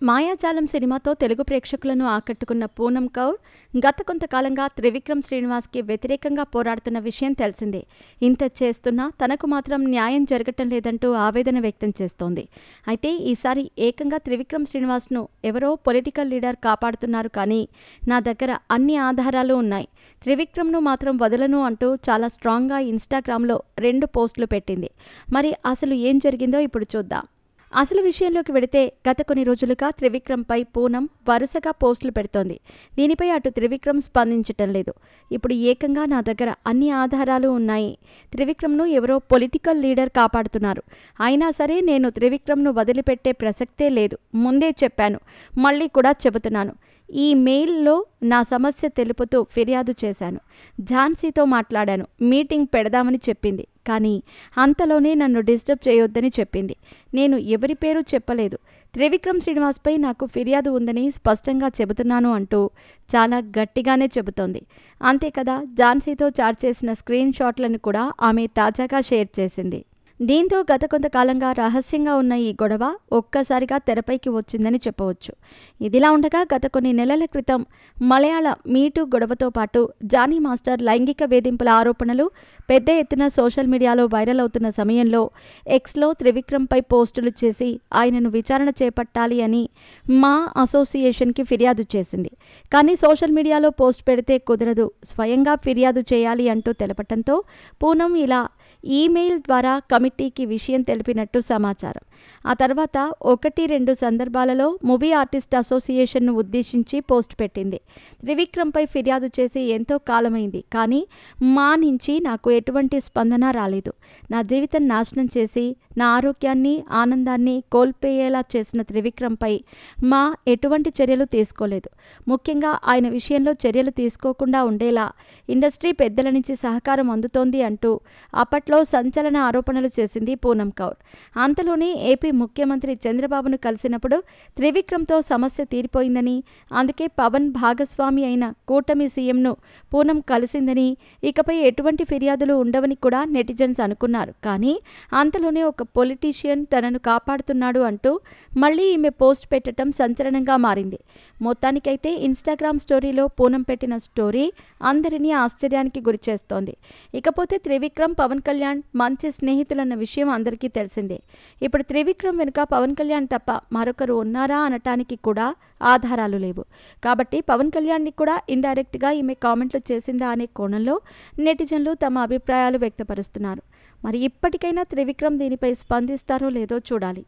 మాయాజాలం సినిమాతో తెలుగు ప్రేక్షకులను ఆకట్టుకున్న పూనం కౌర్ గత కొంతకాలంగా త్రివిక్రమ్ శ్రీనివాస్కి వ్యతిరేకంగా పోరాడుతున్న విషయం తెలిసిందే. ఇంత చేస్తున్నా తనకు మాత్రం న్యాయం జరగటం లేదంటూ ఆవేదన వ్యక్తం చేస్తోంది. అయితే ఈసారి ఏకంగా త్రివిక్రమ్ శ్రీనివాస్ను ఎవరో పొలిటికల్ లీడర్ కాపాడుతున్నారు, కానీ నా దగ్గర అన్ని ఆధారాలు ఉన్నాయి, త్రివిక్రమ్ను మాత్రం వదలను అంటూ చాలా స్ట్రాంగ్గా ఇన్స్టాగ్రామ్లో 2 పోస్టులు పెట్టింది. మరి అసలు ఏం జరిగిందో ఇప్పుడు చూద్దాం. అసలు విషయంలోకి వెడితే గత కొన్ని రోజులుగా త్రివిక్రమ్పై పూనం వరుసగా పోస్టులు పెడుతోంది. దీనిపై అటు త్రివిక్రమ్ స్పందించటం లేదు. ఇప్పుడు ఏకంగా నా దగ్గర అన్ని ఆధారాలు ఉన్నాయి, త్రివిక్రమ్ను ఎవరో పొలిటికల్ లీడర్ కాపాడుతున్నారు, అయినా సరే నేను త్రివిక్రమ్ను వదిలిపెట్టే ప్రసక్తే లేదు, ముందే చెప్పాను, మళ్ళీ కూడా చెబుతున్నాను. ఈ మెయిల్లో నా సమస్య తెలుపుతూ ఫిర్యాదు చేశాను, ఝాన్సీతో మాట్లాడాను, మీటింగ్ పెడదామని చెప్పింది, కానీ అంతలోనే నన్ను డిస్టర్బ్ చేయొద్దని చెప్పింది. నేను ఎవరి పేరు చెప్పలేదు, త్రివిక్రమ్ శ్రీనివాస్పై నాకు ఫిర్యాదు ఉందని స్పష్టంగా చెబుతున్నాను అంటూ చాలా గట్టిగానే చెబుతోంది. అంతే కదా, ఝాన్సీతో చాట్ చేసిన స్క్రీన్ షాట్లను కూడా ఆమె తాజాగా షేర్ చేసింది. దీంతో గత కొంతకాలంగా రహస్యంగా ఉన్న ఈ గొడవ ఒక్కసారిగా తెరపైకి వచ్చిందని చెప్పవచ్చు. ఇదిలా ఉండగా గత కొన్ని నెలల క్రితం మలయాళ మీటూ గొడవతో పాటు జానీ మాస్టర్ లైంగిక వేధింపుల ఆరోపణలు పెద్ద ఎత్తున సోషల్ మీడియాలో వైరల్ అవుతున్న సమయంలో ఎక్స్లో త్రివిక్రమ్పై పోస్టులు చేసి ఆయనను విచారణ చేపట్టాలి అని మా అసోసియేషన్కి ఫిర్యాదు చేసింది. కానీ సోషల్ మీడియాలో పోస్ట్ పెడితే కుదరదు, స్వయంగా ఫిర్యాదు చేయాలి అంటూ తెలపటంతో పూనం ఇలా ఈమెయిల్ ద్వారా కమిటీకి విషయం తెలిపినట్టు సమాచారం. ఆ తర్వాత 1-2 సందర్భాలలో మూవీ ఆర్టిస్ట్ అసోసియేషన్ను ఉద్దేశించి పోస్ట్ పెట్టింది. త్రివిక్రమ్పై ఫిర్యాదు చేసి ఎంతో కాలమైంది, కానీ మా నుంచి నాకు ఎటువంటి స్పందన రాలేదు. నా జీవితం నాశనం చేసి నా ఆరోగ్యాన్ని, ఆనందాన్ని కోల్పోయేలా చేసిన త్రివిక్రమ్పై మా ఎటువంటి చర్యలు తీసుకోలేదు. ముఖ్యంగా ఆయన విషయంలో చర్యలు తీసుకోకుండా ఉండేలా ఇండస్ట్రీ పెద్దల నుంచి సహకారం అందుతోంది అంటూ అప్పట్లో సంచలన ఆరోపణలు చేసింది పూనం కౌర్. అంతలోనే ఏపీ ముఖ్యమంత్రి చంద్రబాబును కలిసినప్పుడు త్రివిక్రమ్తో సమస్య తీరిపోయిందని, అందుకే పవన్ భాగస్వామి అయిన కూటమి సీఎంను పూనం కలిసిందని, ఇకపై ఎటువంటి ఫిర్యాదులు ఉండవని కూడా నెటిజన్స్ అనుకున్నారు. కానీ అంతలోనే ఒక పొలిటీషియన్ తనను కాపాడుతున్నాడు అంటూ మళ్ళీ ఈమె పోస్ట్ పెట్టడం సంచలనంగా మారింది. మొత్తానికైతే ఇన్స్టాగ్రామ్ స్టోరీలో పూనం పెట్టిన స్టోరీ అందరినీ ఆశ్చర్యానికి గురిచేస్తోంది. ఇకపోతే త్రివిక్రమ్, పవన్ కళ్యాణ్ మంచి స్నేహితులన్న విషయం అందరికీ తెలిసిందే. ఇప్పుడు త్రివిక్రమ్ వెనుక పవన్ కళ్యాణ్ తప్ప మరొకరు ఉన్నారా అనటానికి కూడా ఆధారాలు లేవు. కాబట్టి పవన్ కళ్యాణ్ని కూడా ఇండైరెక్ట్గా ఈమె కామెంట్లు చేసిందా అనే కోణంలో నెటిజన్లు తమ అభిప్రాయాలు వ్యక్తపరుస్తున్నారు. మరి ఇప్పటికైనా త్రివిక్రమ్ దీనిపై స్పందిస్తారో లేదో చూడాలి.